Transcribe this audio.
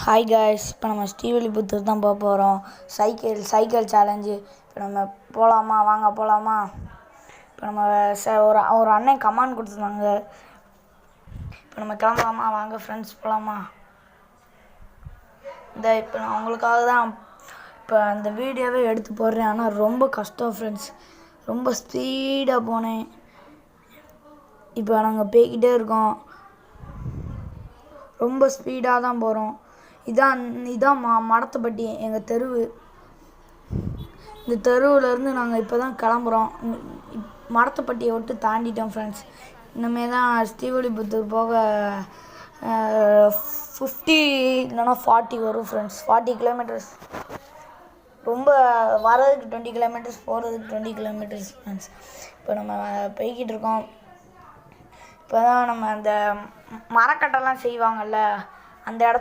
Hi guys, இப்போ நம்ம ஸ்ரீவில்லிபுத்தூர் தான் போக போகிறோம். Cycle challenge. இப்போ நம்ம போகலாமா? வாங்க போகலாமா? இப்போ நம்ம ஒரு அண்ணன் கமாண்ட் கொடுத்துருந்தாங்க. இப்போ நம்ம கிளம்பலாமா? வாங்க ஃப்ரெண்ட்ஸ் போகலாமா? இப்போ நான் அவங்களுக்காக தான் இப்போ அந்த வீடியோவே எடுத்து போடுறேன். ஆனால் ரொம்ப கஷ்டம் ஃப்ரெண்ட்ஸ். ரொம்ப ஸ்பீடாக போனேன். இப்போ நாங்கள் போய்கிட்டே இருக்கோம். ரொம்ப ஸ்பீடாக தான் போகிறோம். இதான் மடத்துப்பட்டி எங்கள் தெருவு. இந்த தெருவிலேருந்து நாங்கள் இப்போ தான் கிளம்புறோம். மடத்துப்பட்டியை விட்டு தாண்டிட்டோம் ஃப்ரெண்ட்ஸ். இனிமே தான் ஸ்ரீவில்லிபுத்தூர் போக 50 இல்லைனா 40 வரும் ஃப்ரெண்ட்ஸ். 40 கிலோமீட்டர்ஸ். ரொம்ப வரதுக்கு 20 கிலோமீட்டர்ஸ், போகிறதுக்கு 20 கிலோமீட்டர்ஸ் ஃப்ரெண்ட்ஸ். இப்போ நம்ம போய்கிட்டு இருக்கோம். இப்போ தான் நம்ம அந்த மரக்கட்டைலாம் செய்வாங்கள்ல, அந்த இடத்துல